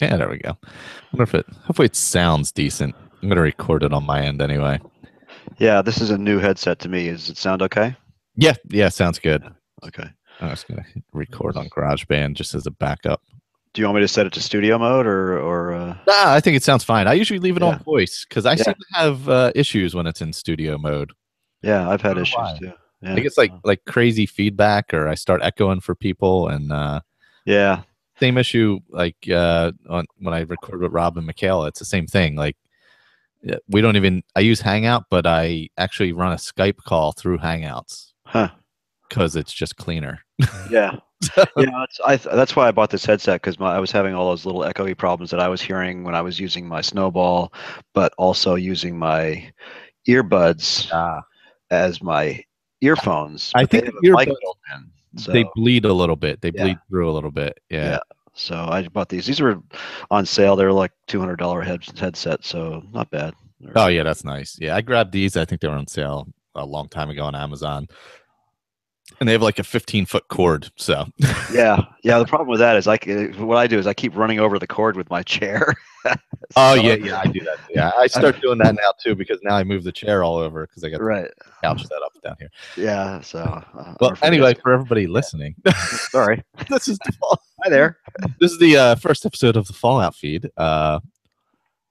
Yeah, there we go. Hopefully it sounds decent. I'm gonna record it on my end anyway. Yeah, this is a new headset to me. Does it sound okay? Yeah, sounds good. Okay. I'm just gonna record on GarageBand just as a backup. Do you want me to set it to studio mode or Nah, I think it sounds fine. I usually leave it on yeah. voice because I Yeah. seem to have issues when it's in studio mode. Yeah, I've I had don't know issues why. too. I Yeah. guess like crazy feedback, or I start echoing for people, and Yeah. same issue like on when I record with Rob and Michaela. It's the same thing. Like we don't even. I use Hangout, but I actually run a Skype call through Hangouts Huh. because it's just cleaner. Yeah. Yeah, that's why I bought this headset because I was having all those little echoey problems that I was hearing when I was using my Snowball, but also using my earbuds Ah, as my earphones, I but they think have the a mic earbuds built in. they So bleed a little bit. They yeah, bleed through a little bit. Yeah. yeah. So I bought these. These were on sale. They were like $200 headset, so not bad. Oh yeah, that's nice. Yeah, I grabbed these. I think they were on sale a long time ago on Amazon, and they have like a 15-foot cord. So Yeah, yeah. The problem with that is what I do is I keep running over the cord with my chair. oh So yeah, I do that. Yeah, I start doing that now too because now I move the chair all over because I got the right. couch set up down here. Yeah. So Well, unfortunately, anyway, for everybody yeah. listening, Sorry. this is the fall. Hi there. This is the first episode of the Fallout feed.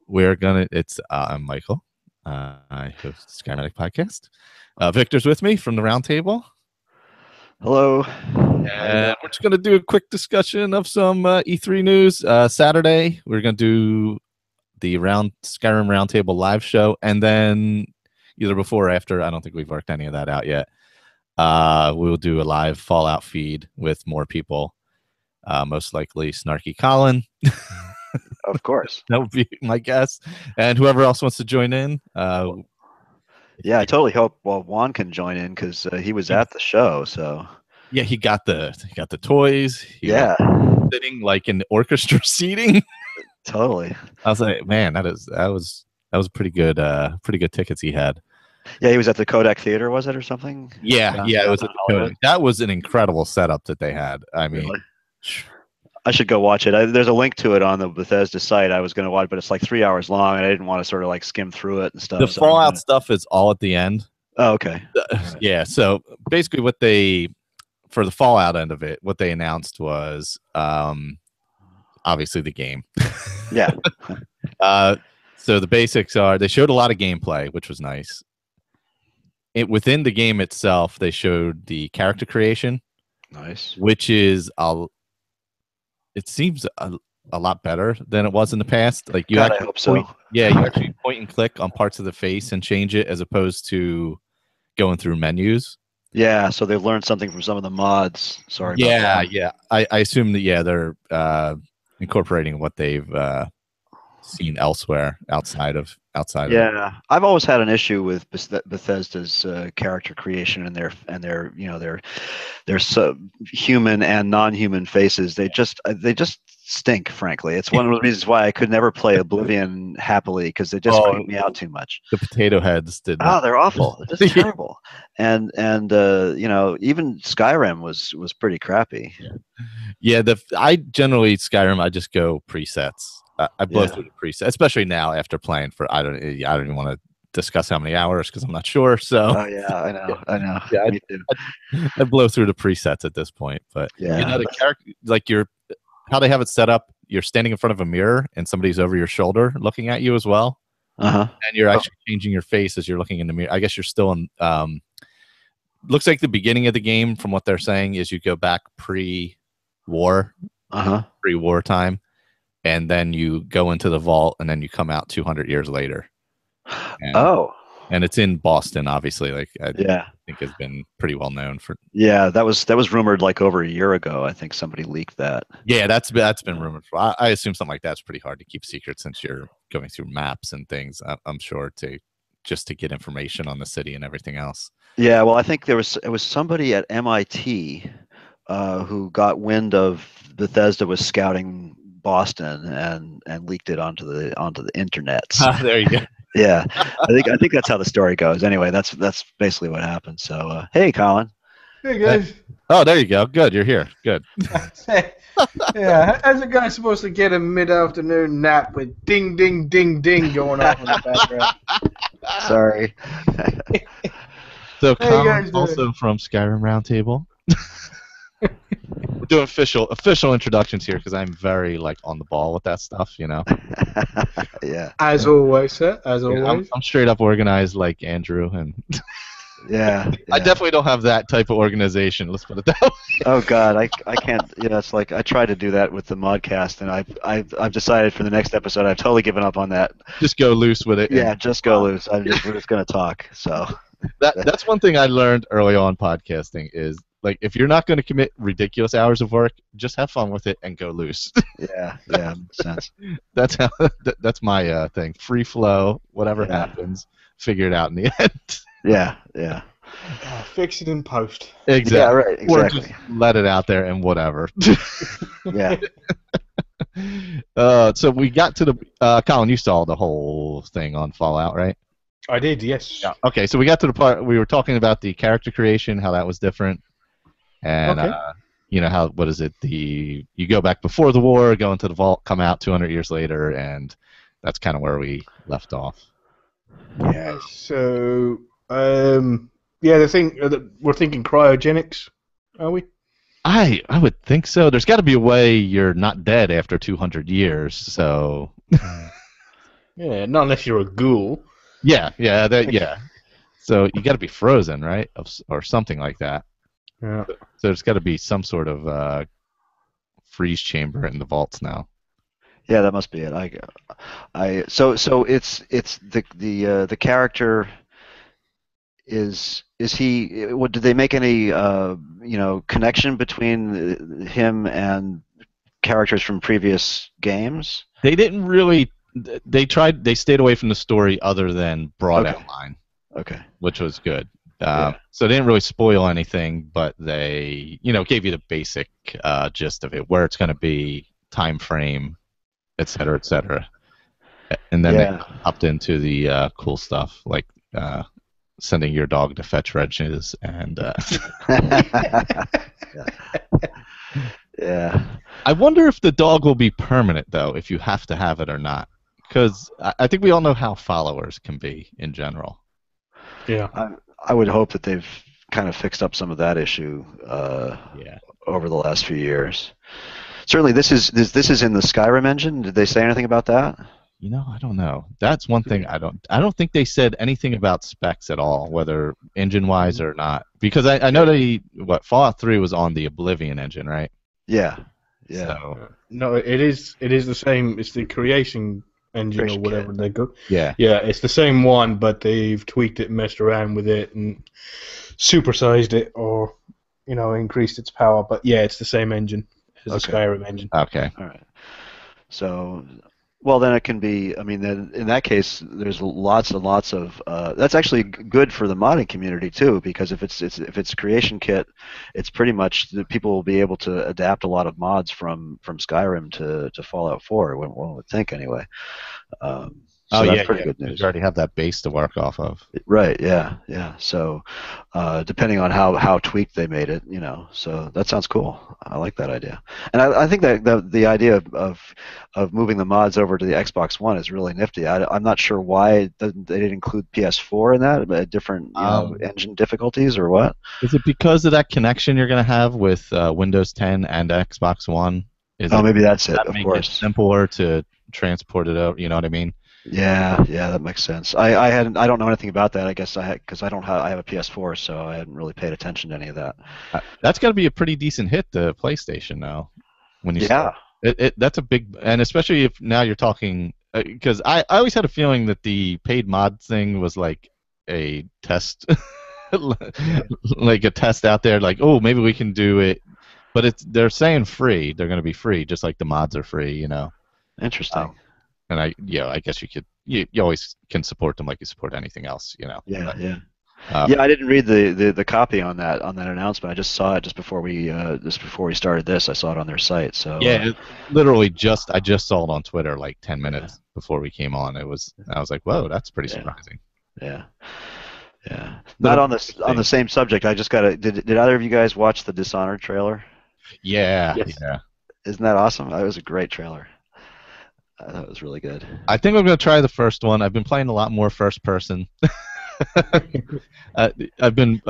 We're gonna. It's I'm Michael. I host the Skymatic podcast. Victor's with me from the round table. Hello. How you doing? And we're just going to do a quick discussion of some E3 news. Saturday, we're going to do the Skyrim Roundtable live show, and then either before or after, I don't think we've worked any of that out yet. We'll do a live Fallout feed with more people, most likely Snarky Colin. Of course. That would be my guess, and whoever else wants to join in. Yeah, I totally hope Juan can join in because he was at the show. So Yeah, he got the toys. He was yeah, sitting like in the orchestra seating. totally. I was like, man, that was pretty good tickets he had. Yeah, he was at the Kodak Theater, was it, or something? Yeah, it Down was in at the Hollywood. Kodak. That was an incredible setup that they had. I mean, Really? I should go watch it. There's a link to it on the Bethesda site. I was going to watch, but it's like 3 hours long, and I didn't want to sort of like skim through it and the stuff. So I'm Fallout gonna. stuff is all at the end. Oh, okay. All right. Yeah, so basically, for the Fallout end of it, what they announced was obviously the game. Yeah. uh, so the basics are they showed a lot of gameplay, which was nice. Within the game itself, they showed the character creation, Nice. which is it seems a lot better than it was in the past. Like you God, I actually hope so. you actually point and click on parts of the face and change it as opposed to going through menus. Yeah, so they've learned something from some of the mods. Sorry about that. Yeah. I assume that they're incorporating what they've seen elsewhere outside of. Yeah, I've always had an issue with Bethesda's character creation and their human and non-human faces. They just stink. Frankly, it's one of the reasons why I could never play Oblivion happily because they just Oh, creep me out too much. the potato heads did Oh, not. they're awful. They're just terrible. And even Skyrim was pretty crappy. Yeah, I generally Skyrim. I just go presets. I blow Yeah. through the presets, especially now after playing for I don't even want to discuss how many hours because I'm not sure. So Oh yeah, I know. yeah, Me too. I blow through the presets at this point. But Yeah. the character like how they have it set up. You're standing in front of a mirror and somebody's over your shoulder looking at you as well, Uh-huh. and you're actually changing your face as you're looking in the mirror. I guess you're still in. Looks like the beginning of the game, from what they're saying, is you go back pre-war, Uh-huh. pre-war time, and then you go into the vault, and then you come out 200 years later. And, Oh. and it's in Boston, obviously. Like I Yeah. think has been pretty well known for. Yeah, that was rumored like over a year ago. I think somebody leaked that. Yeah, that's been rumored for. I assume something like that's pretty hard to keep secret since you're going through maps and things. I'm sure to get information on the city and everything else. Yeah, well, I think it was somebody at MIT who got wind of Bethesda was scouting Boston and leaked it onto the internet. There you go. Yeah, I think that's how the story goes. Anyway, that's basically what happened. So, hey, Colin. Hey guys. Oh, there you go. Good, you're here. Good. Yeah, how's a guy supposed to get a mid-afternoon nap with ding, ding, ding, ding going on in the background? Sorry. So, How you Colin, guys doing? also from Skyrim Roundtable. We're doing official introductions here because I'm very on the ball with that stuff. Yeah. As always, sir. As always. I'm straight up organized like Andrew, and Yeah. I definitely don't have that type of organization. Let's put it that way. Oh God, I can't. It's like I tried to do that with the modcast, and I've decided for the next episode I've totally given up on that. Just go loose with it. Yeah, just go loose. We're just gonna talk. So that's one thing I learned early on podcasting is if you're not going to commit ridiculous hours of work, just have fun with it and go loose. yeah, makes sense. That's my thing. Free flow, whatever happens, figure it out in the end. Yeah. Fix it in post. Exactly. Yeah, right. Exactly. Or just let it out there and whatever. Yeah. So we got to the Colin. You saw the whole thing on Fallout, right? I did, yes. Yeah. Okay, so we got to the part we were talking about the character creation, how that was different, and what is it? You go back before the war, go into the vault, come out 200 years later, and that's kind of where we left off. Yeah. So, the thing we're thinking cryogenics, are we? I would think so. There's got to be a way you're not dead after 200 years. So. Yeah, not unless you're a ghoul. Yeah. So you got to be frozen, right, or something like that. Yeah. So there's got to be some sort of freeze chamber in the vaults now. Yeah, that must be it. So it's the character is he? What did they make any connection between him and characters from previous games? They didn't really. They stayed away from the story other than broad outline. Okay. Which was good. So they didn't really spoil anything, but they gave you the basic gist of it, where it's going to be, time frame, et cetera, and then they upped into the cool stuff like sending your dog to fetch wrenches and. Yeah. I wonder if the dog will be permanent though, if you have to have it or not, because I think we all know how followers can be in general. Yeah. I would hope that they've kind of fixed up some of that issue over the last few years. Certainly, this is in the Skyrim engine. Did they say anything about that? I don't know. That's one thing I don't think they said anything about specs at all, whether engine-wise or not. Because I know Fallout 3 was on the Oblivion engine, right? Yeah. So, no, it is the same. It's the creation engine or whatever they go. Yeah. Yeah, it's the same one, but they've tweaked it, messed around with it, and supersized it, or increased its power. But yeah, it's the same engine as the Skyrim engine. Okay. All right. So, well, then it can be. I mean, then in that case, there's lots and lots of. That's actually good for the modding community too, because if it's a creation kit, it's pretty much that people will be able to adapt a lot of mods from Skyrim to Fallout 4. One would think anyway. So that's pretty good news. You already have that base to work off of. Right. Yeah. So, depending on how tweaked they made it, so that sounds cool. I like that idea, and I think that the idea of moving the mods over to the Xbox One is really nifty. I'm not sure why they didn't include PS4 in that, different engine difficulties or what. Is it because of that connection you're going to have with Windows 10 and Xbox One? Maybe that's it. Of course, it simpler to transport it out. You know what I mean? Yeah, that makes sense. I don't know anything about that. I guess because I have a PS4, so I hadn't really paid attention to any of that. That's got to be a pretty decent hit to PlayStation now. When you start. That's a big, and especially if now you're talking, because I always had a feeling that the paid mod thing was like a test, like a test out there, like maybe we can do it, but they're saying free. They're going to be free, just like the mods are free. Interesting. And I guess you always can support them like you support anything else, Yeah. I didn't read the copy on that announcement. I just saw it just before we started this. I saw it on their site. So literally I just saw it on Twitter like 10 minutes before we came on. I was like, whoa, that's pretty surprising. Yeah. Yeah. Not on the same subject. I just got to. Did either of you guys watch the Dishonored trailer? Yeah, Yes. yeah. Isn't that awesome? That was a great trailer. I thought it was really good. I think I'm going to try the first one. I've been playing a lot more first person. I've been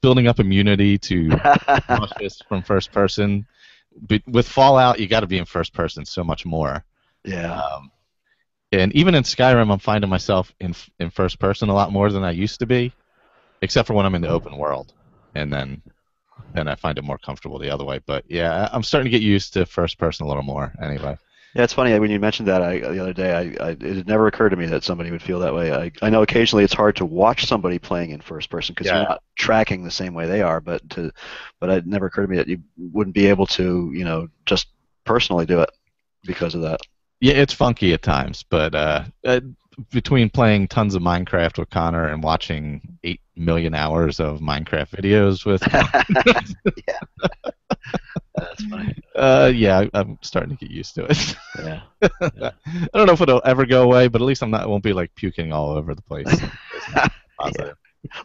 building up immunity to cautious from first person. But with Fallout, you got to be in first person so much more. Yeah. And even in Skyrim, I'm finding myself in first person a lot more than I used to be, except for when I'm in the open world, and then I find it more comfortable the other way. But yeah, I'm starting to get used to first person a little more. Anyway. Yeah, it's funny when you mentioned that the other day. It had never occurred to me that somebody would feel that way. I know occasionally it's hard to watch somebody playing in first person because you're not tracking the same way they are. But it never occurred to me that you wouldn't be able to just personally do it because of that. Yeah, it's funky at times, but between playing tons of Minecraft with Connor and watching 8 million hours of Minecraft videos with Yeah. That's funny. Yeah, I'm starting to get used to it. Yeah. I don't know if it'll ever go away, but at least I won't be like puking all over the place. Yeah. A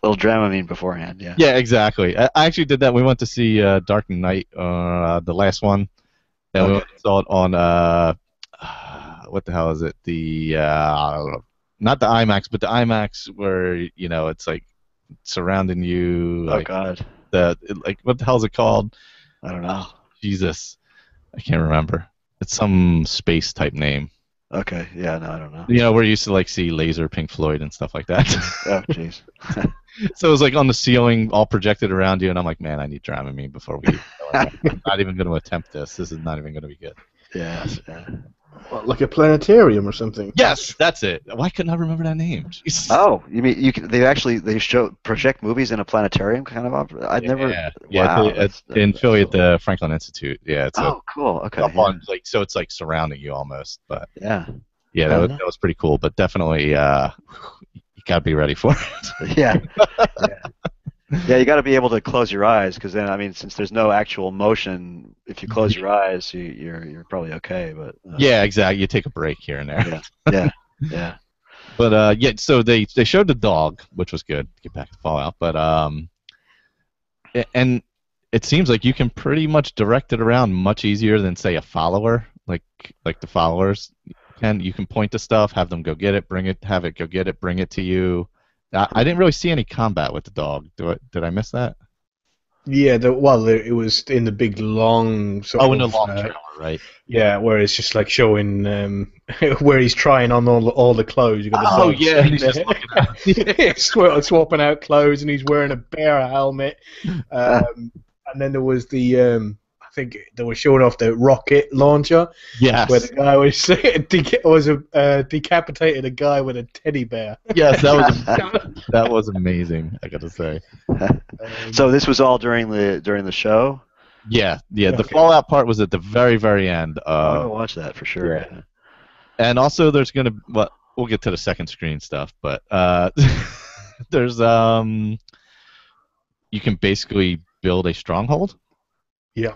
little Dramamine beforehand, yeah. Yeah, exactly. I actually did that. We went to see Dark Knight, the last one, and we saw it on what the hell is it? The not the IMAX, but the IMAX where it's like surrounding you. Like, oh God. What the hell is it called? I don't know. Jesus, I can't remember. It's some space type name. Okay, yeah, no, I don't know. Where you used to see Laser, Pink Floyd, and stuff like that. Oh, jeez. So it was on the ceiling, all projected around you, and I'm like, man, I need Dramamine before we. I'm not even going to attempt this. This is not even going to be good. Yeah. What, like a planetarium or something? Yes, that's it. Why couldn't I remember that name? Jesus. Oh, you mean they project movies in a planetarium kind of opera? I'd never. Yeah, wow, in Philly at the Franklin Institute. Yeah. It's cool. Okay. Up on so it's like surrounding you almost, but yeah. Yeah, that was pretty cool, but definitely you gotta be ready for it. Yeah. Yeah, you got to be able to close your eyes because then, since there's no actual motion, if you close your eyes, you're probably okay. But yeah, exactly. You take a break here and there. Yeah. But so they showed the dog, which was good. Get back to Fallout, but and it seems like you can pretty much direct it around much easier than say a follower, like the followers can. You can point to stuff, have them go get it, have it go get it, bring it to you. I didn't really see any combat with the dog. Did I miss that? Yeah, it was in the big long sort of... in the long trailer, right? Yeah, where it's just like showing where he's trying on all the clothes. You got the dog he's just looking at swapping out clothes, and he's wearing a bear helmet. And then there was the... I think they were showing off the rocket launcher. Yes. Where the guy decapitated a guy with a teddy bear. Yes, that was amazing. I gotta say. So this was all during the show. Yeah. The Fallout part was at the very, very end. I'm gonna watch that for sure. Yeah. And also, there's gonna we'll get to the second screen stuff, but there's you can basically build a stronghold. Yeah.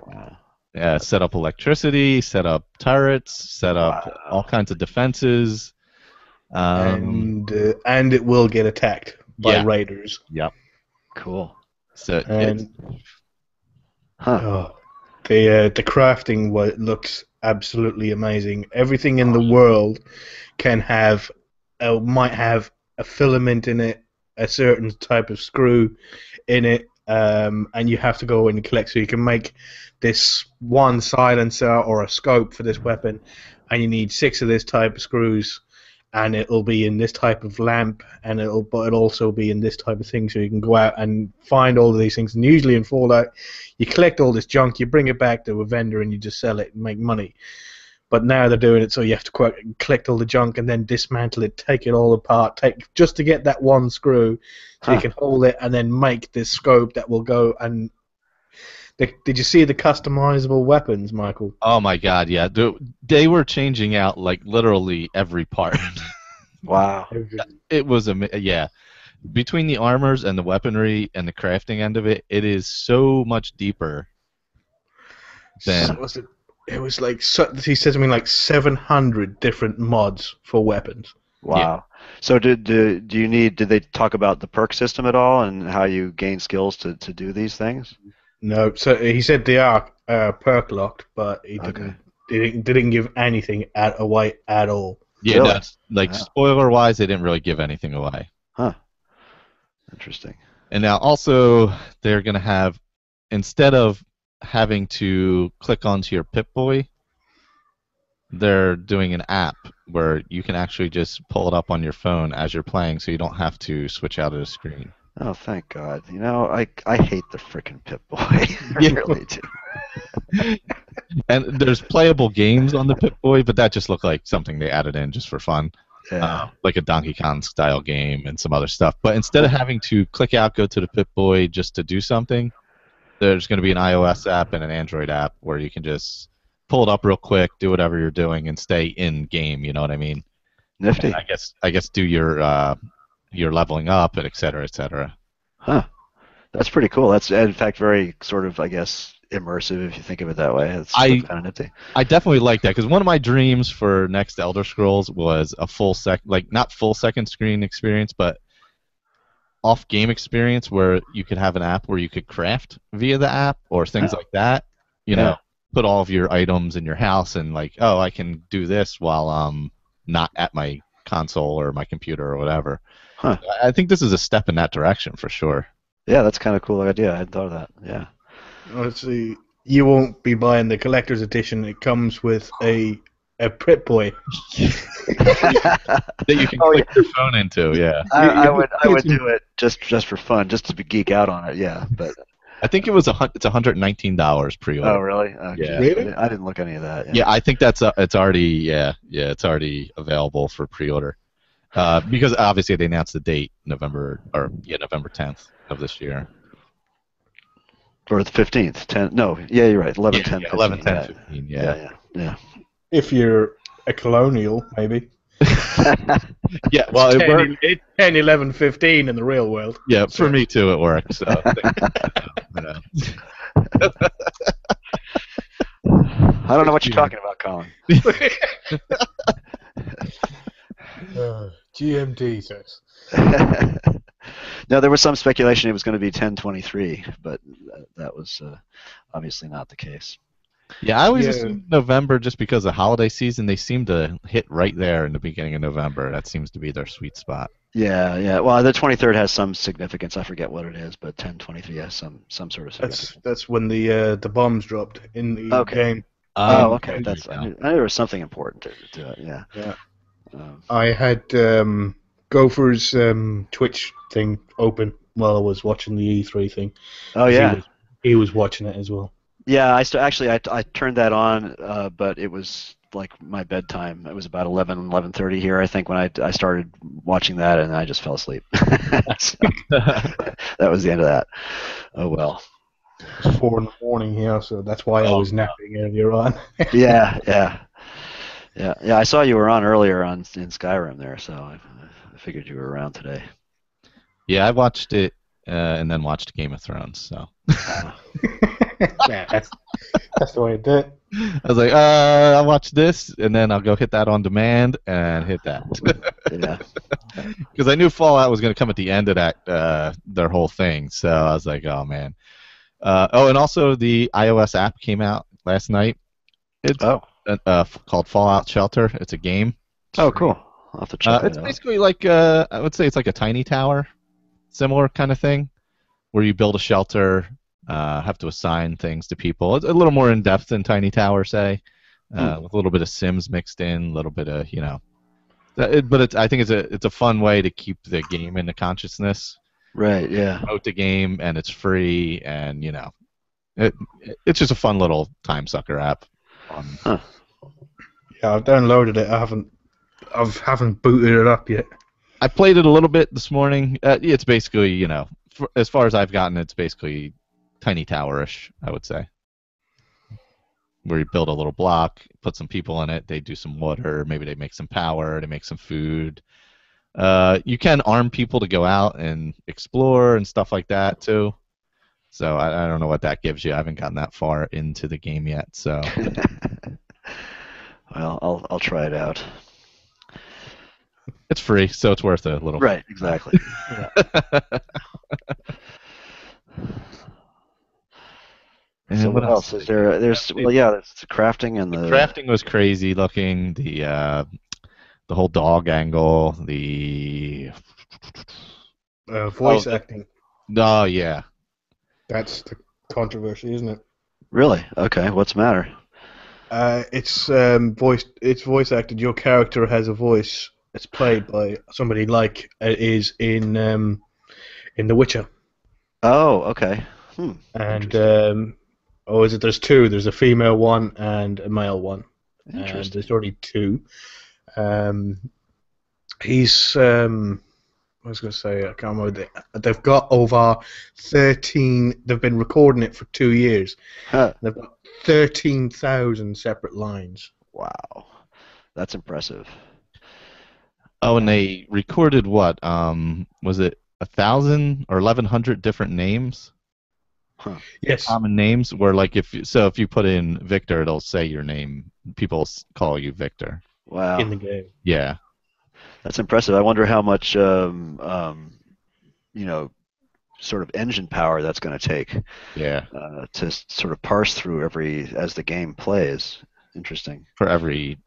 Set up electricity, set up turrets, set up all kinds of defenses. And it will get attacked by raiders. Yep. Cool. So the crafting looks absolutely amazing. Everything in the world might have a filament in it, a certain type of screw in it. And you have to go in and collect, so you can make this one silencer or a scope for this weapon, and you need 6 of this type of screws, and it'll be in this type of lamp, and it'll also be in this type of thing, so you can go out and find all of these things. And usually in Fallout, you collect all this junk, you bring it back to a vendor, and you just sell it and make money. But now they're doing it so you have to collect all the junk and then dismantle it, take it all apart, just to get that one screw, so you can hold it and then make this scope that will go. And did you see the customizable weapons, Michael? Oh my God, yeah. They were changing out literally every part. Wow. It was between the armors and the weaponry and the crafting end of it, it is so much deeper than. It was he said something like 700 different mods for weapons. Wow. So do you need? Did they talk about the perk system at all and how you gain skills to do these things? No, so he said they are perk locked, but he Okay. didn't give anything away at all. Yeah, Really? no, like Yeah. spoiler wise, they didn't really give anything away. Huh. Interesting. And now also they're gonna have, instead of having to click onto your Pip-Boy, they're doing an app where you can actually just pull it up on your phone as you're playing, so you don't have to switch out of the screen. Oh, thank God. You know, I hate the frickin' Pip-Boy. I Yeah. really do. And there's playable games on the Pip-Boy, but that just looked like something they added in just for fun. Yeah. Like a Donkey Kong style game and some other stuff. But instead of having to click out, go to the Pip-Boy just to do something, there's going to be an iOS app and an Android app where you can just pull it up real quick, do whatever you're doing, and stay in game. You know what I mean? Nifty. And I guess do your leveling up and et cetera, et cetera. Huh. That's pretty cool. That's in fact very sort of, I guess, immersive if you think of it that way. That's kind of nifty. I definitely like that because one of my dreams for next Elder Scrolls was a not full second screen experience, but off game experience where you could have an app where you could craft via the app or things like that. You know, put all of your items in your house and like, oh, I can do this while I'm not at my console or my computer or whatever. Huh. I think this is a step in that direction for sure. Yeah, that's kind of a cool idea. I hadn't thought of that. Yeah. Let's see. You won't be buying the collector's edition. It comes with a Pip-Boy. That you can click your phone into, yeah. I would do it just for fun, just to geek out on it. Yeah, but I think it's $119 pre-order. oh really? Yeah. Really? I didn't look at any of that. Yeah, I think it's already it's already available for pre-order. Because obviously they announced the date November 10th of this year. Or the 15th. 10. No, yeah, you're right. 11, 10, 15. 11, 10, 15. Yeah. If you're a colonial, maybe. Yeah, well, it worked. 10, 11, 15 in the real world. Yeah, for me too, it worked. So, you know. I don't know what you're talking about, Colin. GMD says. No, there was some speculation it was going to be 1023, but that was obviously not the case. Yeah, I always assume November just because of holiday season. They seem to hit right there in the beginning of November. That seems to be their sweet spot. Yeah. Well, the 23rd has some significance. I forget what it is, but 1023 has some sort of significance. That's when the bombs dropped in the game. Oh, okay. I knew there was something important to it. Yeah. Yeah. I had Gopher's Twitch thing open while I was watching the E3 thing. Oh yeah. He was watching it as well. Yeah, I turned that on, but it was like my bedtime. It was about 11:30 here, I think, when I started watching that, and I just fell asleep. So, that was the end of that. Oh well. It's 4 in the morning here, so that's why I was napping earlier on. Yeah. I saw you were on earlier in Skyrim there, so I figured you were around today. Yeah, I watched it and then watched Game of Thrones. So. Yeah, that's the way to do it. I was like, I'll watch this, and then I'll go hit that on demand and hit that. Yeah. Because I knew Fallout was going to come at the end of that their whole thing, so I was like, oh man. And also the iOS app came out last night. It's called Fallout Shelter. It's a game. Oh, cool. I'll have to check it It's out. basically like I would say it's like a tiny tower, similar kind of thing, where you build a shelter. Have to assign things to people. It's a little more in depth than Tiny Tower, say, with a little bit of Sims mixed in, a little bit of but I think it's a fun way to keep the game in the consciousness. Right. Yeah. Promote the game, and it's free, and it's just a fun little time sucker app. Huh. Yeah, I've downloaded it. I haven't booted it up yet. I played it a little bit this morning. It's basically as far as I've gotten, it's basically Tiny Tower-ish, I would say, where you build a little block, put some people in it, they do some water, maybe they make some power, they make some food. You can arm people to go out and explore and stuff like that too. So I don't know what that gives you. I haven't gotten that far into the game yet. So. Well, I'll try it out. It's it's free, so it's worth a little. Right, exactly. And So what else is there? There's the crafting and the crafting was crazy looking. The whole dog angle. The voice acting. Oh yeah. That's the controversy, isn't it? Really? Okay. What's the matter? It's voice acted. Your character has a voice. It's played by somebody like it is in The Witcher. Oh, okay. And there's two. There's a female one and a male one. And there's already two. He's I was going to say, I can't remember. They've got over 13. They've been recording it for 2 years. Huh. They've got 13,000 separate lines. Wow, that's impressive. Oh, and they recorded what? Was it 1,000 or 1,100 different names? Huh. Yes. Common names. Where like if you put in Victor, it'll say your name. People call you Victor. Wow. In the game. Yeah. That's impressive. I wonder how much, sort of engine power that's going to take. Yeah. To sort of parse through as the game plays. Interesting. For every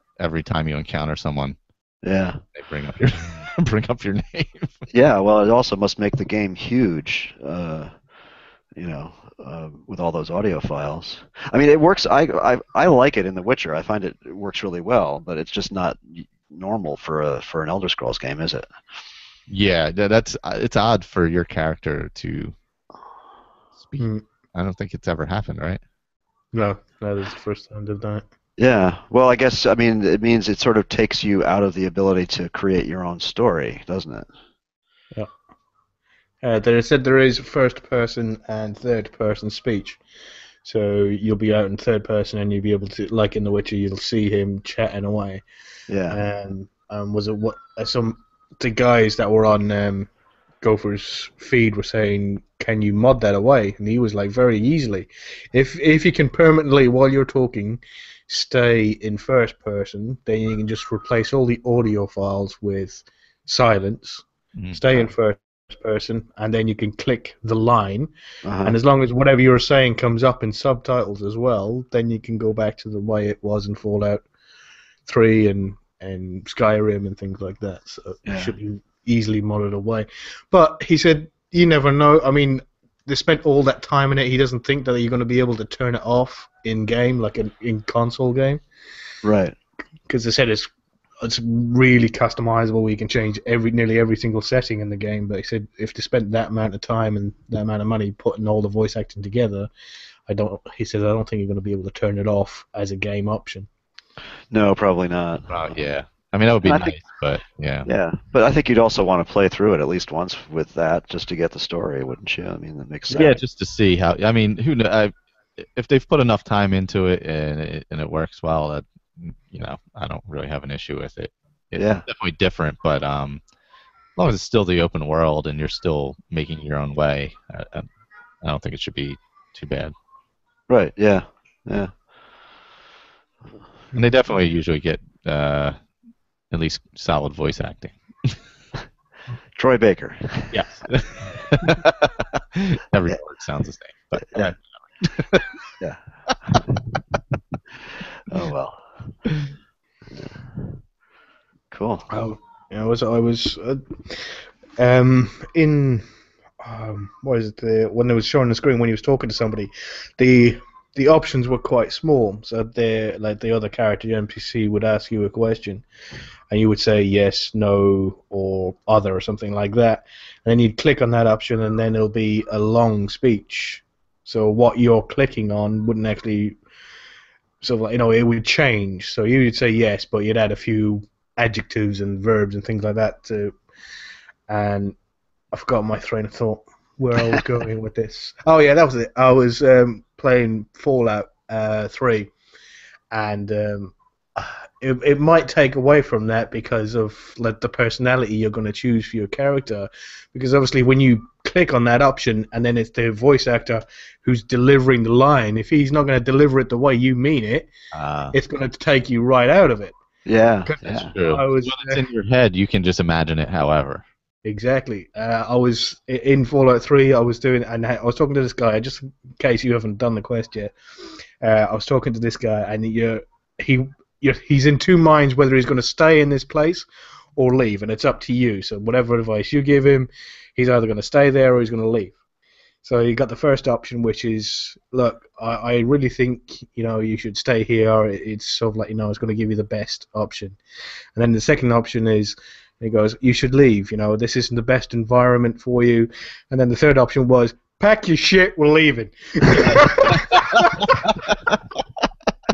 time you encounter someone. Yeah. They bring up your name. Yeah. Well, it also must make the game huge. With all those audio files. I mean, it works. I like it in The Witcher. I find it works really well, but it's just not normal for an Elder Scrolls game, is it? Yeah, it's odd for your character to speak. I don't think it's ever happened, right? No, that is the first time they've done it. Yeah. Well, I guess it means it sort of takes you out of the ability to create your own story, doesn't it? Yeah. They said there is first person and third person speech. So you'll be out in third person and you'll be able to, like in The Witcher, you'll see him chatting away. Yeah. Was it what the guys that were on Gopher's feed were saying? Can you mod that away? And he was like, very easily. If you can permanently, while you're talking, stay in first person, then you can just replace all the audio files with silence. Stay in first person, and then you can click the line, and as long as whatever you're saying comes up in subtitles as well, then you can go back to the way it was in Fallout 3 and Skyrim and things like that. So it should be easily modded away. But he said, you never know. I mean, they spent all that time in it. He doesn't think that you're going to be able to turn it off in game, like in console game. Right. Because they said it's really customizable. You can change nearly every single setting in the game. But he said if they spent that amount of time and that amount of money putting all the voice acting together, he said I don't think you're going to be able to turn it off as a game option. No, probably not. Yeah. I mean, that would be nice, but yeah. Yeah, but I think you'd also want to play through it at least once with that just to get the story, wouldn't you? I mean, that makes sense. Yeah, just to see how. I mean, who knows? If they've put enough time into it and it works well, that I don't really have an issue with it. It's definitely different, but as long as it's still the open world and you're still making your own way, I don't think it should be too bad. Right. Yeah. Yeah. And they definitely usually get at least solid voice acting. Troy Baker. Yes. Every word sounds the same, but yeah. Yeah. Oh well. Cool. I was in what is it? When they was showing the screen when he was talking to somebody, the options were quite small. So like the other character, the NPC, would ask you a question, and you would say yes, no, or other, or something like that. And then you'd click on that option, and then it'll be a long speech. So what you're clicking on wouldn't actually, sort of like, it would change. So you would say yes, but you'd add a few adjectives and verbs and things like that and I forgot my train of thought where I was going with this. Oh yeah, that was it. I was playing Fallout 3, and it might take away from that because of like the personality you're going to choose for your character. Because obviously, when you click on that option and then it's the voice actor who's delivering the line, if he's not going to deliver it the way you mean it, it's going to take you right out of it. Yeah, 'Cause yeah. True. I was When it's in your head, you can just imagine it. However, exactly. I was in Fallout 3. I was doing, and I was talking to this guy. Just in case you haven't done the quest yet, I was talking to this guy, and he's in two minds whether he's going to stay in this place or leave, and it's up to you. So whatever advice you give him, he's either going to stay there or he's going to leave. So you got the first option, which is, look, I really think you should stay here. It's sort of like it's going to give you the best option. And then the second option is, he goes, you should leave. This isn't the best environment for you. And then the third option was, pack your shit, we're leaving.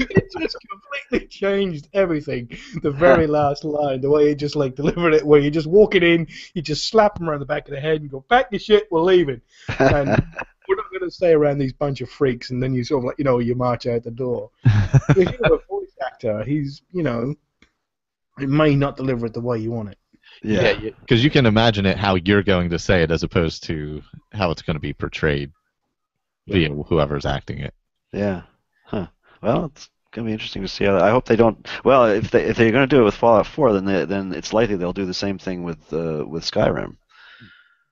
It just completely changed everything. The very last line, the way he just delivered it, where you just walk it in, you just slap him around the back of the head and go, pack your shit, we're leaving. And we're not going to stay around these bunch of freaks. And then you sort of you march out the door. If you're a voice actor, he's, it may not deliver it the way you want it. yeah, because you can imagine it how you're going to say it as opposed to how it's going to be portrayed via whoever's acting it. Yeah. Huh. Well, it's gonna be interesting to see how. I hope they don't. Well, if they're gonna do it with Fallout 4, then it's likely they'll do the same thing with Skyrim.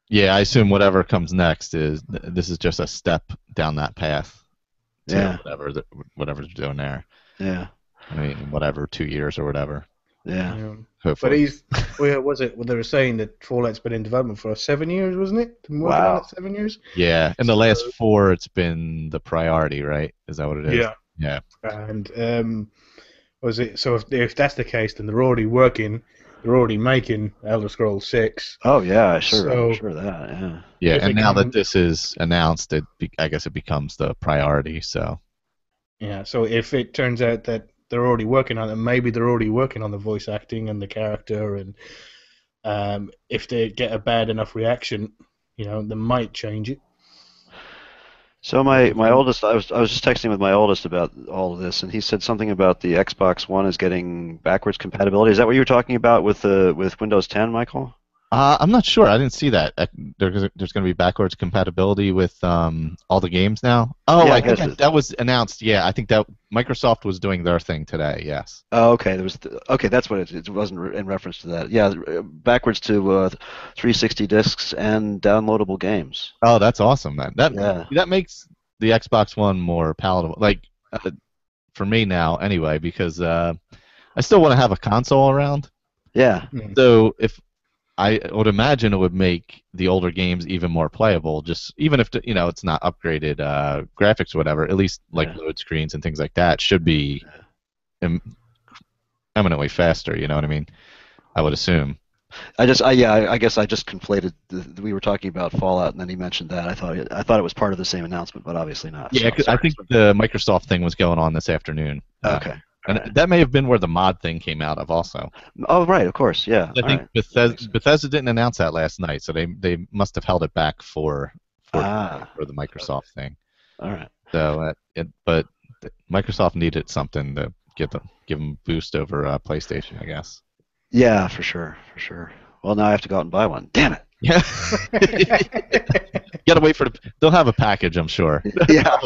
Yeah, I assume whatever comes next this is just a step down that path. To whatever's doing there. Yeah. I mean, whatever, 2 years or whatever. Yeah. Hopefully. But was it? Well, they were saying that Fallout's been in development for 7 years, wasn't it? Wow. 7 years. Yeah, in the last 4, it's been the priority, right? Is that what it is? Yeah. Yeah. And was it? So if that's the case, then they're already working. They're already making Elder Scrolls 6. Oh yeah, I'm sure of that. Yeah. Yeah, If and it now that comes- this is announced, I guess it becomes the priority. So. Yeah. So if it turns out that they're already working on it, maybe they're already working on the voice acting and the character, and if they get a bad enough reaction, they might change it. So my oldest, I was just texting with my oldest about all of this, and he said something about the Xbox One is getting backwards compatibility. Is that what you were talking about with Windows 10, Michael? I'm not sure. I didn't see that. There's going to be backwards compatibility with all the games now. Oh, Yeah, I think that was announced. Yeah, I think that Microsoft was doing their thing today. Yes. Oh, okay. Okay, that's what it wasn't in reference to that. Yeah, backwards to 360 discs and downloadable games. Oh, that's awesome, man. Yeah. That makes the Xbox One more palatable. For me now, anyway, because I still want to have a console around. Yeah. So if I would imagine it would make the older games even more playable. Just even if it's not upgraded graphics or whatever, at least load screens and things like that should be eminently faster. You know what I mean? I would assume. I guess I just conflated. We were talking about Fallout, and then he mentioned that. I thought it was part of the same announcement, but obviously not. Yeah, so, I think the Microsoft thing was going on this afternoon. Okay. And that may have been where the mod thing came out of also. Oh, right, of course, yeah. I think Bethesda didn't announce that last night, so they must have held it back for the Microsoft thing. All right. So, but Microsoft needed something to give them a boost over PlayStation, I guess. Yeah, for sure. Well, now I have to go out and buy one. Damn it. Yeah. You gotta wait for they'll have a package, I'm sure. Yeah.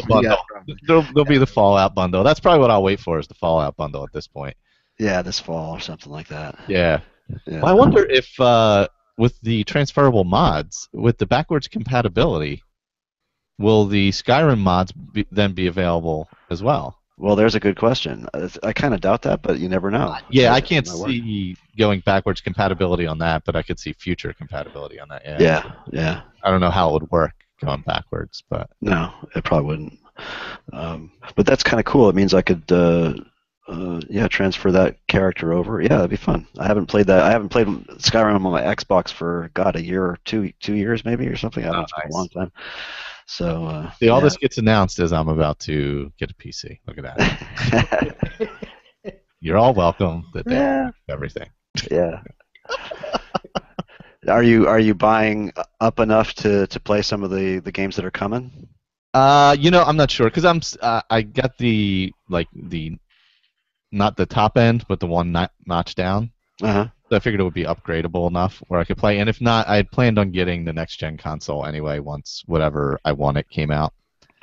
There'll be the Fallout bundle. That's probably what I'll wait for is the Fallout bundle at this point. Yeah, this fall or something like that. Yeah. Well, I wonder if with the transferable mods, with the backwards compatibility, will the Skyrim mods then be available as well? Well, there's a good question. I kind of doubt that, but you never know. Yeah, I can't see going backwards compatibility on that, but I could see future compatibility on that. Yeah. I don't know how it would work going backwards, but no, it probably wouldn't. But that's kind of cool. It means I could, transfer that character over. Yeah, that'd be fun. I haven't played that. I haven't played Skyrim on my Xbox for a year or 2 years maybe or something. I don't know, it's been a long time. So see, all this gets announced as I'm about to get a PC. Look at that. You're all welcome. Everything. Yeah. Are you buying up enough to play some of the games that are coming? I'm not sure because I got the not the top end, but the one notch down. Uh-huh. So I figured it would be upgradable enough where I could play. And if not, I had planned on getting the next gen console anyway once whatever I wanted came out.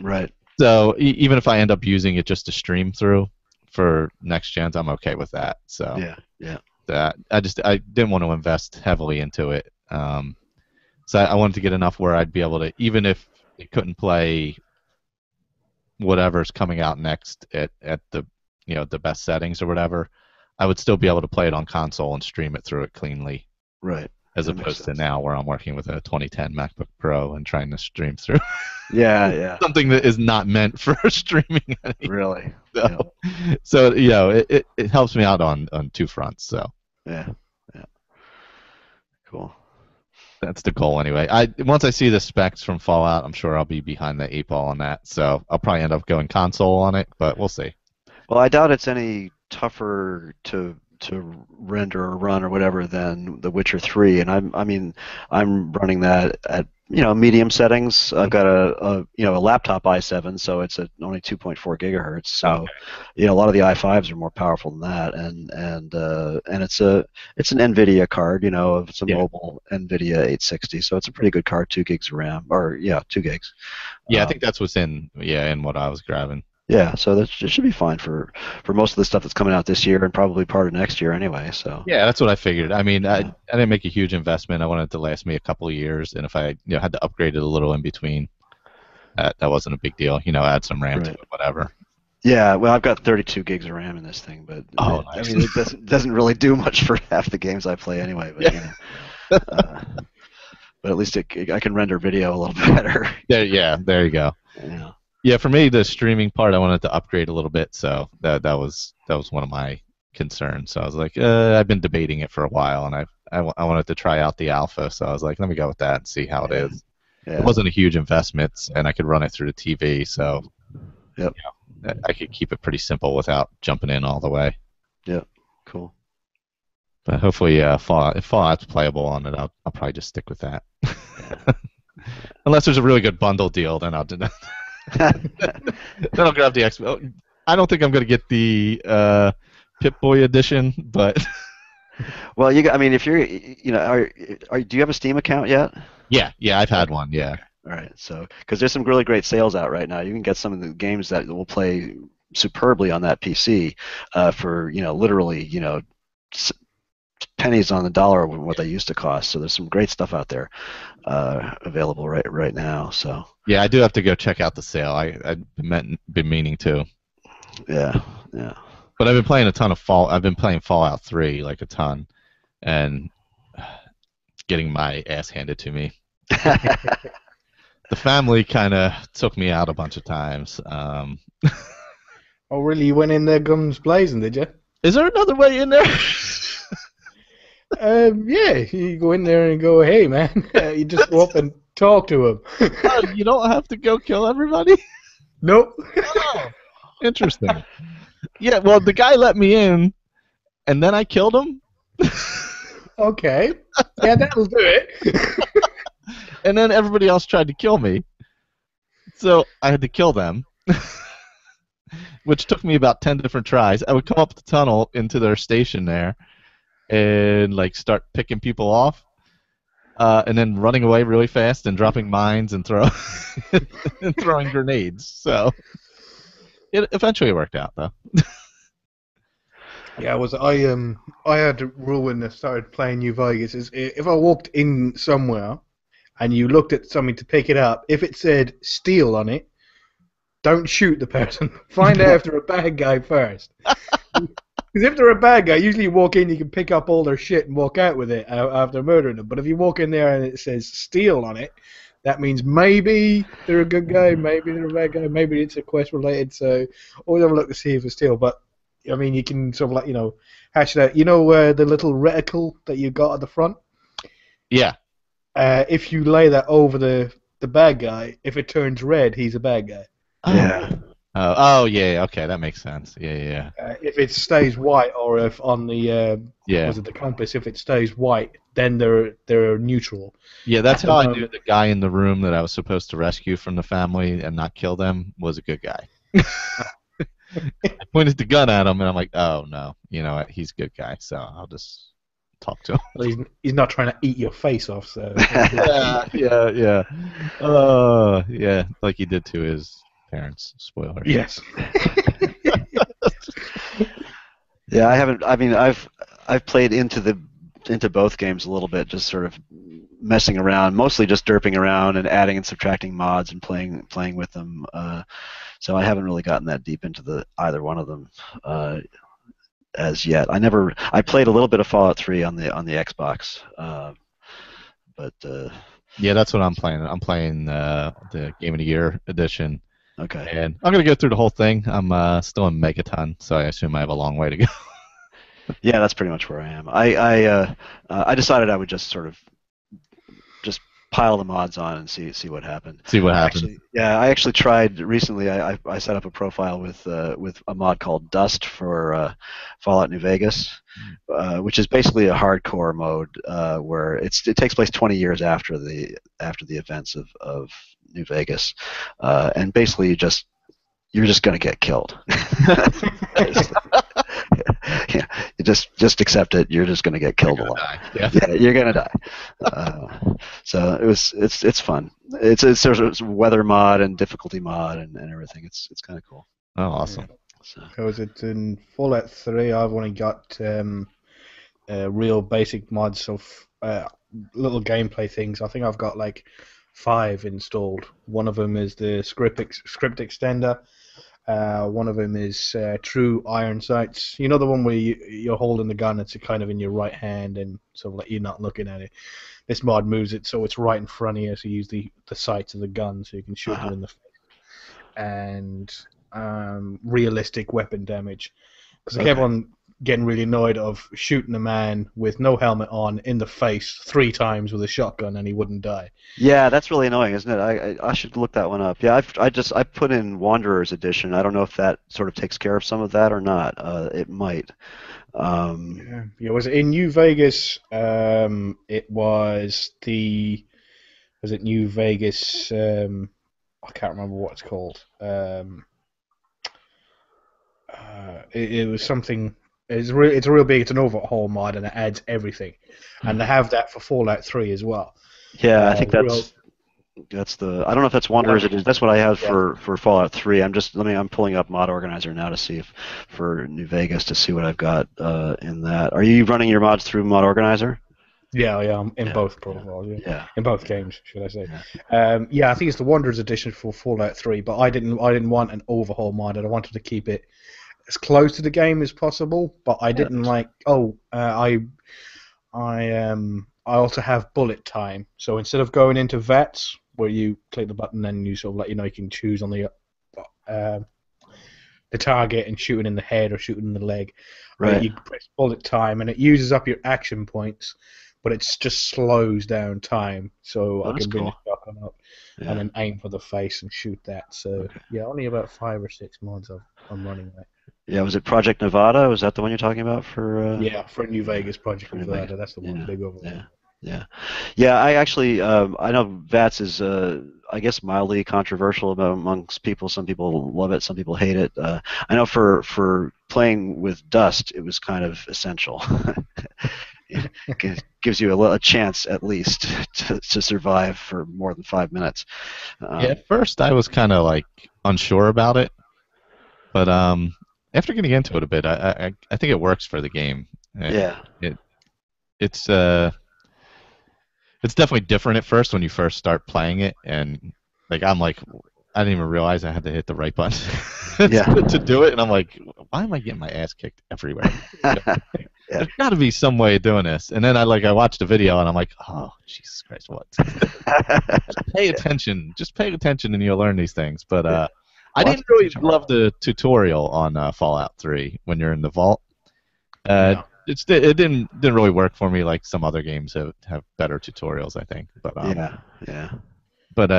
Right. So even if I end up using it just to stream through for next gens, I'm okay with that. So yeah. that I didn't want to invest heavily into it. So I wanted to get enough where I'd be able to, even if it couldn't play whatever's coming out next at the the best settings or whatever, I would still be able to play it on console and stream it through it cleanly. Right. As That makes opposed to sense. now where I'm working with a 2010 MacBook Pro and trying to stream through Yeah. something that is not meant for streaming anymore. Really. So it helps me out on two fronts. So Yeah. Cool. that's the goal anyway. Once I see the specs from Fallout, I'm sure I'll be behind the 8 ball on that. So I'll probably end up going console on it, but we'll see. Well, I doubt it's any tougher to render or run or whatever than The Witcher 3, and I'm running that at medium settings. I've got a laptop i7, so it's at only 2.4 gigahertz. So a lot of the i5s are more powerful than that, and it's an NVIDIA card, it's a mobile NVIDIA 860, so it's a pretty good card, 2 gigs of RAM, or 2 gigs. Yeah, I think that's what's in what I was grabbing. Yeah, so it should be fine for most of the stuff that's coming out this year and probably part of next year anyway. So yeah, that's what I figured. I mean, I didn't make a huge investment. I wanted it to last me a couple of years, and if I had to upgrade it a little in between, that wasn't a big deal. Add some RAM to it, whatever. Yeah, well, I've got 32 gigs of RAM in this thing, but nice. it doesn't really do much for half the games I play anyway. But but at least I can render video a little better. There you go. Yeah. Yeah, for me, the streaming part, I wanted to upgrade a little bit, so that was one of my concerns. So I was like, I've been debating it for a while, and I wanted to try out the alpha, so I was like, let me go with that and see how it is. Yeah. It wasn't a huge investment, and I could run it through the TV, so I could keep it pretty simple without jumping in all the way. Yeah, cool. But hopefully, if Fallout's playable on it, I'll probably just stick with that. Unless there's a really good bundle deal, then I'll do that. Then I'll grab the Xbox. I don't think I'm going to get the Pip-Boy edition, but well, if you're, do you have a Steam account yet? Yeah, I've had one. Yeah. All right, so because there's some really great sales out right now, you can get some of the games that will play superbly on that PC for literally pennies on the dollar of what they used to cost. So there's some great stuff out there available right now. So yeah, I do have to go check out the sale. I've been meaning to. Yeah. But I've been playing a ton of I've been playing Fallout 3 like a ton, and getting my ass handed to me. The family kind of took me out a bunch of times. Oh, really? You went in there guns blazing, did you? Is there another way in there? Yeah, you go in there and go, hey, man. You just go up and talk to him. You don't have to go kill everybody? Nope. Oh, interesting. Yeah, well, the guy let me in, and then I killed him. Okay. Yeah, that'll do it. And then everybody else tried to kill me. So I had to kill them, which took me about 10 different tries. I would come up the tunnel into their station there and start picking people off, and then running away really fast and dropping mines and throwing grenades. So it eventually worked out, though. Yeah, I had a rule when I started playing New Vegas is if I walked in somewhere and you looked at something to pick it up, if it said steal on it, don't shoot the person. Find out if they're a bad guy first. Because if they're a bad guy, usually you walk in, you can pick up all their shit and walk out with it after murdering them. But if you walk in there and it says steal on it, that means maybe they're a good guy, maybe they're a bad guy, maybe it's a quest related. So always have a look to see if it's steal. But I mean, you can sort of hatch it out. The little reticle that you got at the front? Yeah. If you lay that over the bad guy, if it turns red, he's a bad guy. Yeah. Oh yeah. Okay, that makes sense. Yeah. If it stays white, or if on the the compass, if it stays white, then they're neutral. Yeah, that's how I knew the guy in the room that I was supposed to rescue from the family and not kill them was a good guy. I pointed the gun at him, and I'm like, oh no, he's a good guy, so I'll just talk to him. Well, he's not trying to eat your face off, so. Yeah. Like he did to his parents. Spoiler. Yes. Yeah, I haven't. I mean, I've played into both games a little bit, just sort of messing around, mostly just derping around and adding and subtracting mods and playing with them. So I haven't really gotten that deep into the either one of them as yet. I played a little bit of Fallout 3 on the Xbox, but Yeah, that's what I'm playing. I'm playing the Game of the Year edition, okay. and I'm gonna go through the whole thing. I'm still in Megaton, so I assume I have a long way to go. Yeah, that's pretty much where I am. I decided I would just sort of just pile the mods on and see what happened. See what happens. I actually tried recently. I set up a profile with a mod called Dust for Fallout New Vegas, which is basically a hardcore mode where it takes place 20 years after the events of New Vegas, and basically you're just going to get killed. Yeah, you just accept it. You're just going to get killed alive. Yeah. Yeah, you're going to die. So it's fun. There's a weather mod and difficulty mod and everything. It's kind of cool. Oh, awesome. So. Because it's in Fallout 3, I've only got real basic mods of little gameplay things. I think I've got like 5 installed. One of them is the script extender. One of them is True Iron Sights. You know the one where you're holding the gun, it's kind of in your right hand and sort of like you're not looking at it. This mod moves it so it's right in front of you, so you use the sights of the gun so you can shoot them in the face. And realistic weapon damage. Because I kept on getting really annoyed of shooting a man with no helmet on in the face 3 times with a shotgun and he wouldn't die. Yeah, that's really annoying, isn't it? I should look that one up. Yeah, I put in Wanderer's Edition. I don't know if that sort of takes care of some of that or not. It might. Yeah, was it in New Vegas? It was New Vegas? I can't remember what it's called. It was something. It's real big. It's an overhaul mod, and it adds everything. And they have that for Fallout 3 as well. Yeah, I think that's the. I don't know if that's Wanderers Edition. That's what I have for Fallout 3. I'm pulling up Mod Organizer now to see if for New Vegas to see what I've got in that. Are you running your mods through Mod Organizer? Yeah, I'm in both profiles. Yeah. In both games, should I say? Yeah. I think it's the Wanderers Edition for Fallout 3, but I didn't want an overhaul mod. I wanted to keep it as close to the game as possible, but I didn't like. I also have bullet time, so instead of going into VATS where you click the button and you sort of you can choose on the target and shooting in the head or shooting in the leg. Right. You press bullet time and it uses up your action points, but it just slows down time, so I can bring the shotgun up and then aim for the face and shoot that. So only about 5 or 6 mods I'm running that. Yeah, was it Project Nevada? Was that the one you're talking about for? For New Vegas, Project Nevada. That's the one big over. Yeah. I actually, I know VATS is, I guess, mildly controversial amongst people. Some people love it, some people hate it. I know for playing with Dust, it was kind of essential. It gives you a chance, at least, to survive for more than 5 minutes. At first I was kind of like unsure about it, but after getting into it a bit, I think it works for the game. It's definitely different at first when you first start playing it, and I didn't even realize I had to hit the right button to do it, and I'm like, why am I getting my ass kicked everywhere? There's got to be some way of doing this. And then I watched a video, and I'm like, oh, Jesus Christ, what? Just pay attention. Just pay attention, and you'll learn these things. But I didn't really love the tutorial on Fallout 3 when you're in the vault. It didn't really work for me like some other games have better tutorials, I think. But But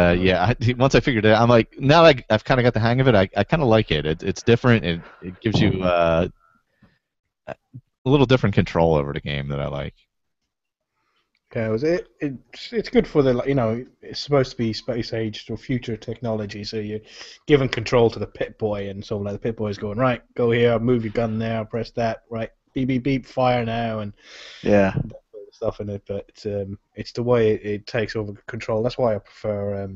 once I figured it out, I'm like, now I've kind of got the hang of it. I kind of like it. It's different. It gives you a little different control over the game that I like. Okay, it's good for the it's supposed to be space age or future technology, so you're giving control to the Pit Boy, and so the Pit Boy's going, right, go here, move your gun there, press that, right, beep beep beep, fire now, and stuff in it. But it's the way it takes over control. That's why I prefer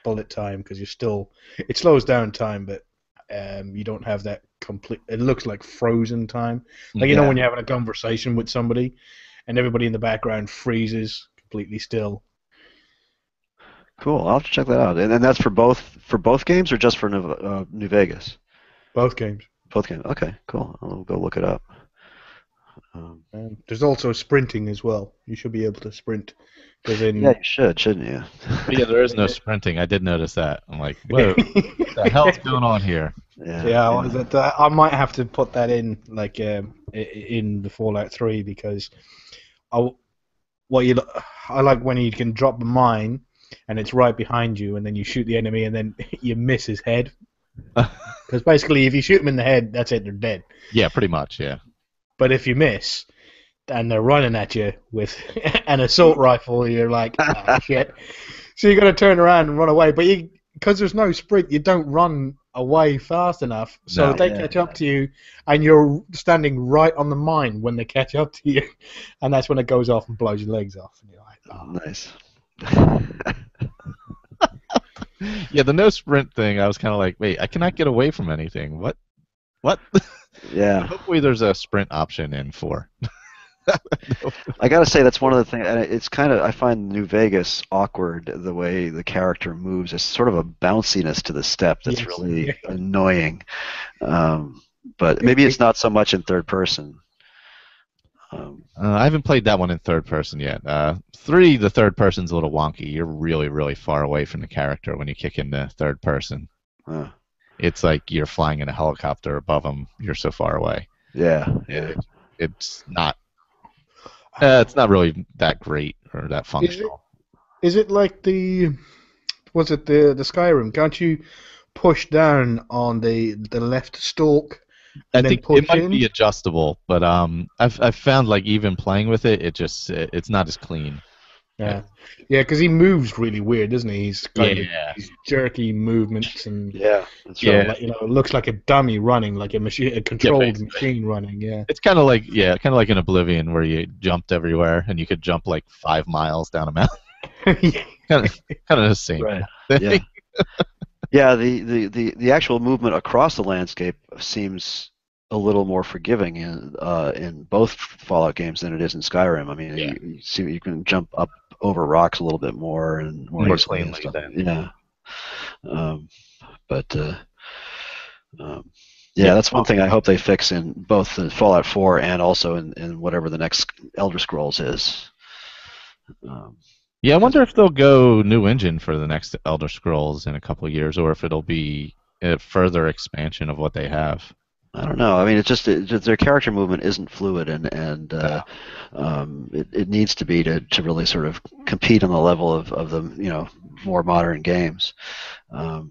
bullet time, because it slows down time, but you don't have that complete. It looks like frozen time. Like, you know, when you're having a conversation with somebody, and everybody in the background freezes completely still. Cool. I'll have to check that out. And that's for both games or just for New Vegas? Both games. Both games. Okay, cool. I'll go look it up. There's also sprinting as well. You should be able to sprint. Yeah, you shouldn't you? Yeah, there is no sprinting. I did notice that. I'm like, whoa, what the hell's going on here? Yeah. I might have to put that in, like, in the Fallout 3 because I like when you can drop a mine and it's right behind you, and then you shoot the enemy, and then you miss his head. Because basically, if you shoot them in the head, that's it, they're dead. Yeah, pretty much, yeah. But if you miss, and they're running at you with an assault rifle, you're like, oh, shit. So you got to turn around and run away. But because there's no sprint, you don't run away fast enough. So they catch up to you, and you're standing right on the mine when they catch up to you. And that's when it goes off and blows your legs off. And you're like, oh. Nice. Yeah, the no sprint thing, I was kind of like, wait, I cannot get away from anything. What? Yeah. Hopefully there's a sprint option in 4. I gotta say that's one of the things, and it's kind of, I find New Vegas awkward the way the character moves. There's sort of a bounciness to the step that's really annoying. But maybe it's not so much in third person. I haven't played that one in third person yet. 3, the third person's a little wonky. You're really, really far away from the character when you kick into third person. It's like you're flying in a helicopter above them. You're so far away. Yeah. It's not really that great or that functional. Is it like the Skyrim? Can't you push down on the left stalk? I think it might be adjustable, but I've found, like, even playing with it, it's not as clean. Yeah, because he moves really weird, doesn't he? He's got these jerky movements, and like, it looks like a dummy running, like a controlled machine running. Yeah, it's kind of like in Oblivion, where you jumped everywhere and you could jump like 5 miles down a mountain. kind of the same. Right. Yeah. Yeah, the actual movement across the landscape seems a little more forgiving in both Fallout games than it is in Skyrim. I mean, you see you can jump up over rocks a little bit more and more cleanly. That's one thing I hope they fix in both the Fallout 4 and also in whatever the next Elder Scrolls is. I wonder if they'll go new engine for the next Elder Scrolls in a couple of years, or if it'll be a further expansion of what they have. I don't know. I mean, it's just their character movement isn't fluid, and it needs to be to really sort of compete on the level of the more modern games. I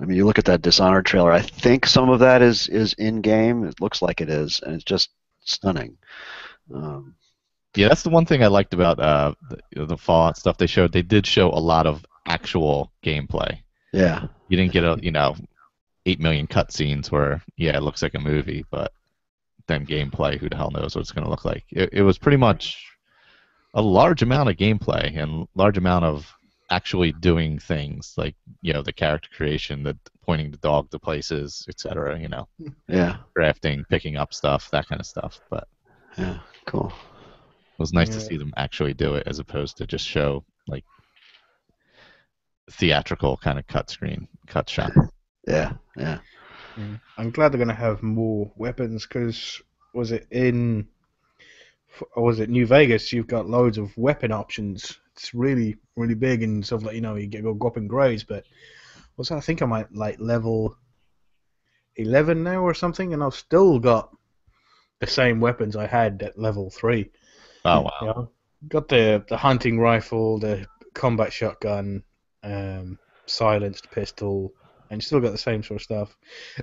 mean, you look at that Dishonored trailer. I think some of that is in game. It looks like it is, and it's just stunning. Yeah, that's the one thing I liked about the Fallout stuff they showed. They did show a lot of actual gameplay. Yeah. You didn't get 8 million cutscenes where, it looks like a movie, but then gameplay, who the hell knows what it's going to look like. It was pretty much a large amount of gameplay and large amount of actually doing things, like, the character creation, the pointing the dog to places, etc. Yeah. Crafting, picking up stuff, that kind of stuff. But yeah, cool. It was nice to see them actually do it, as opposed to just show, like, theatrical kind of cut shot. Yeah. I'm glad they're going to have more weapons, because was it New Vegas? You've got loads of weapon options. It's really, really big and stuff, like, you go up in grades. But I think I'm at like level 11 now or something, and I've still got the same weapons I had at level 3. Oh wow! Got the hunting rifle, the combat shotgun, silenced pistol, and still got the same sort of stuff.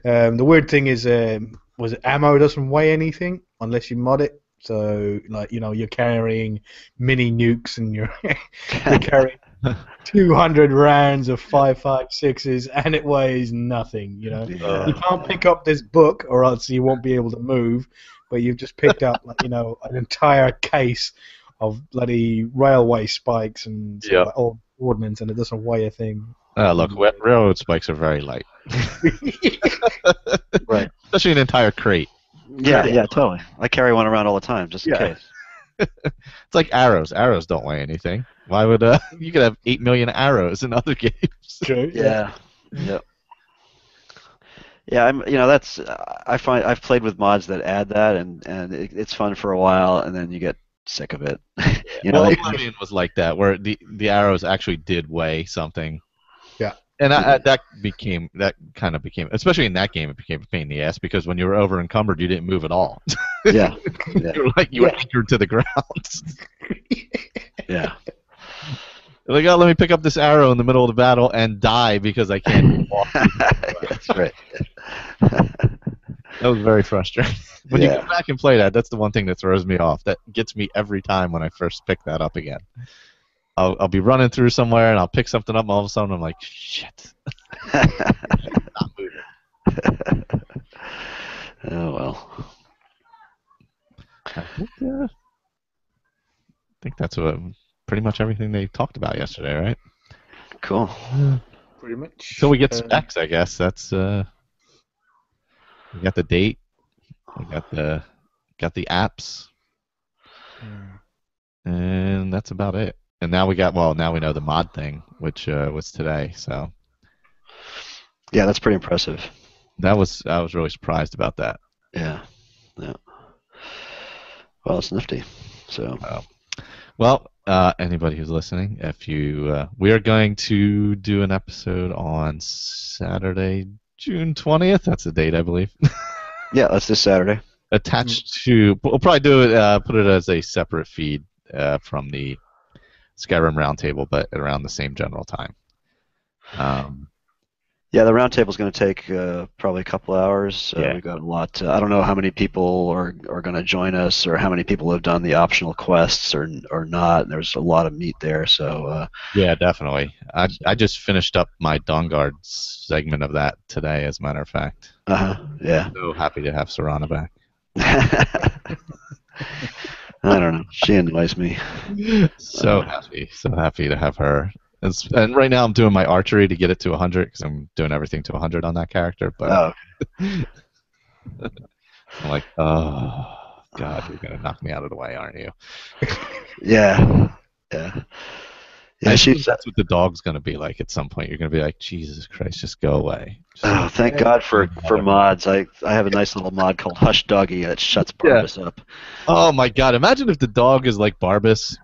The weird thing is, ammo doesn't weigh anything unless you mod it. So, like, you're carrying mini nukes, and you're carrying 200 rounds of 5.56s, and it weighs nothing. You can't pick up this book, or else you won't be able to move. But you've just picked up, an entire case of bloody railway spikes and all ordnance and it doesn't weigh a thing. Look, railroad spikes are very light. Right. Especially an entire crate. Yeah, totally. I carry one around all the time, just in case. It's like arrows. Arrows don't weigh anything. Why would you could have 8 million arrows in other games? True. Yeah. Yeah, that's I find I've played with mods that add that, and it's fun for a while, and then you get sick of it. Oblivion was like that, where the arrows actually did weigh something. Yeah. And that kind of became, especially in that game, it became a pain in the ass because when you were over encumbered, you didn't move at all. Yeah. You were anchored to the ground. Yeah. Like, oh, let me pick up this arrow in the middle of the battle and die because I can't walk. That's right. That was very frustrating. When you go back and play that, that's the one thing that throws me off. That gets me every time when I first pick that up again. I'll be running through somewhere and I'll pick something up and all of a sudden I'm like, shit. Not moving. Oh, well. I think that's pretty much everything they talked about yesterday, right? Cool. Pretty much. So we get specs, I guess. That's we got the date. We got the apps. And that's about it. And now we know the mod thing, which was today. So yeah, that's pretty impressive. I was really surprised about that. Yeah. Well, it's nifty. So. Anybody who's listening, if you, we are going to do an episode on Saturday, June 20th. That's the date, I believe. Yeah, that's this Saturday. Attached to, we'll probably do it, put it as a separate feed from the Skyrim Roundtable, but at around the same general time. Yeah, the roundtable is going to take probably a couple hours. Yeah. We've got a lot. I don't know how many people are going to join us, or how many people have done the optional quests or not. There's a lot of meat there. So. Yeah, definitely. I just finished up my Dawnguard segment of that today, as a matter of fact. Yeah. So happy to have Serana back. I don't know. She annoys me. So happy to have her. And right now I'm doing my archery to get it to 100 because I'm doing everything to 100 on that character. But I'm like, oh God, you're gonna knock me out of the way, aren't you? Yeah. I think that's what the dog's gonna be like at some point. You're gonna be like, Jesus Christ, just go away. Thank God for mods. I have a nice little mod called Hush Doggy that shuts Barbas up. Oh my God! Imagine if the dog is like Barbas.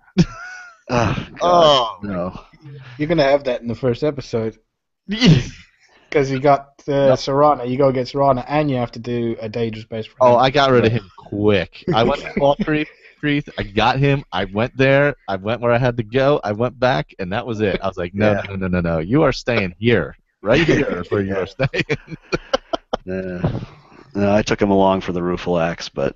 Oh no. You're going to have that in the first episode. Because you got Serana. You go get Serana, and you have to do a dangerous base for him. Oh, I got rid of him quick. I went to Fall Creek. I got him. I went there. I went where I had to go. I went back, and that was it. I was like, no. You are staying here. Right here is where you are staying. No, I took him along for the Rufalax, but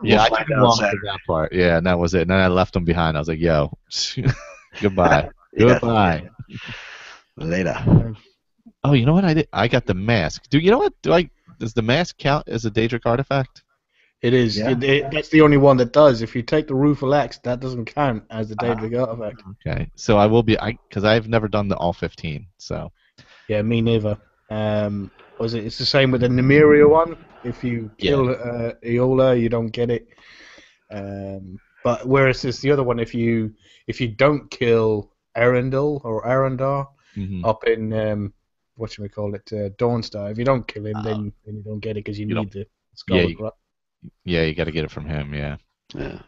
yeah, I took him along for that part. Yeah, and that was it. And then I left him behind. I was like, yo, goodbye. Goodbye. Later. Oh, you know what I did? I got the mask. Dude, you know what? Does the mask count as a Daedric artifact? It is. Yeah. That's the only one that does. If you take the Rufalax, that doesn't count as a Daedric artifact. Okay, so I will be. because I've never done the all 15. So. Yeah, me neither. It's the same with the Nymeria one. If you kill Eola, you don't get it. But whereas it's the other one, if you don't kill Arundel or Arundar up in Dawnstar, if you don't kill him, then you don't get it because you need the Scarlet Blood. Yeah, you got to get it from him. Yeah. Yeah.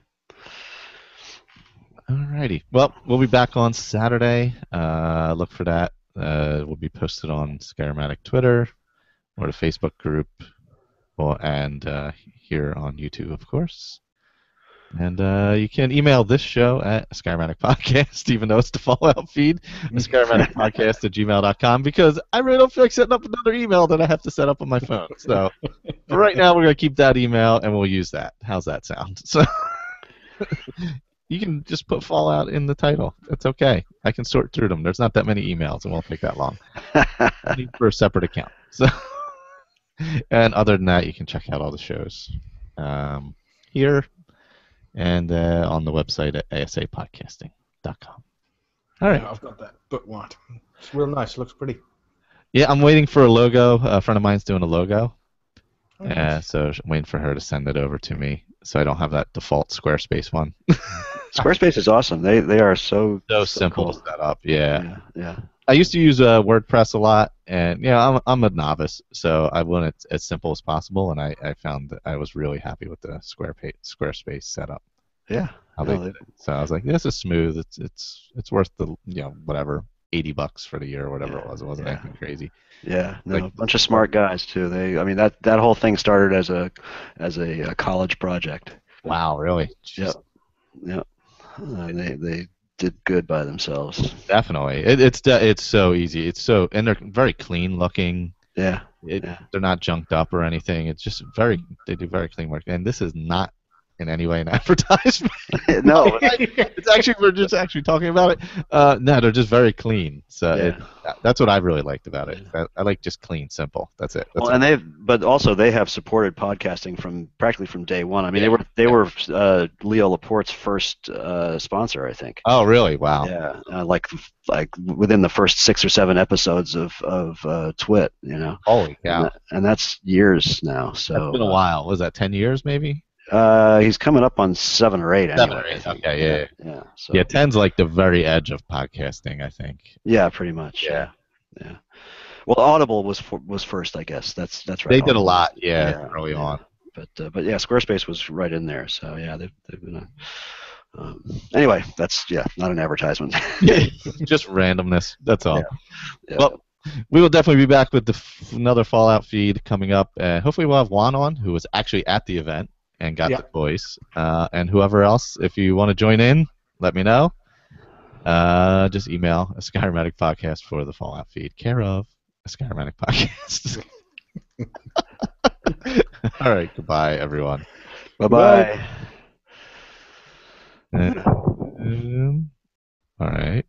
Alrighty. Well, we'll be back on Saturday. Look for that. Will be posted on Skyrimatic Twitter or the Facebook group, and here on YouTube, of course. And you can email this show at askyrimaddictpodcast, even though it's the Fallout feed, askyrimaddictpodcast@gmail.com, because I really don't feel like setting up another email that I have to set up on my phone. So for right now, we're going to keep that email, and we'll use that. How's that sound? So you can just put Fallout in the title. That's okay. I can sort through them. There's not that many emails. It won't take that long. I need for a separate account. So, and other than that, you can check out all the shows here. and on the website at asapodcasting.com. All right. Yeah, I've got that bookmarked. It's real nice. Looks pretty. Yeah, I'm waiting for a logo. A friend of mine's doing a logo. Oh, nice. So I'm waiting for her to send it over to me so I don't have that default Squarespace one. Squarespace is awesome. They are so simple cool. to set up. Yeah. Yeah. I used to use WordPress a lot, and I'm a novice, so I want it as simple as possible, and I found that I was really happy with the Squarespace setup. Yeah. How they did it. So I was like, this is smooth. It's worth the whatever $80 for the year or whatever it was. It wasn't anything crazy. Yeah, no, Like, a bunch of smart guys too. That whole thing started as a college project. Wow, really? Yep. They did good by themselves. Definitely. It's so easy. And they're very clean looking. Yeah. They're not junked up or anything. It's just they do very clean work. And this is not in any way an advertisement. No, it's actually we're just actually talking about it. No, they're just very clean. So that's what I really liked about it. I like just clean, simple. That's it. That's but also they have supported podcasting practically from day one. I mean, they were Leo Laporte's first sponsor, I think. Oh, really? Wow. Yeah, like within the first 6 or 7 episodes of Twit, Holy cow! And that's years now. So it's been a while. Was that 10 years, maybe? He's coming up on 7 or 8. 7 or 8. Okay, yeah. So. Yeah, 10's like the very edge of podcasting, I think. Yeah, pretty much. Yeah. Well, Audible was first, I guess. That's right. They did a lot, early on. But yeah, Squarespace was right in there. So yeah, they've been. Anyway, that's not an advertisement. Just randomness. That's all. Yeah. Well, we will definitely be back with another Fallout feed coming up. Hopefully, we'll have Juan on, who was actually at the event and got the toys. And whoever else, if you want to join in, let me know. Just email askyrimaddicpodcast for the Fallout feed. Care of askyrimaddicpodcast. All right. Goodbye, everyone. Bye-bye. All right.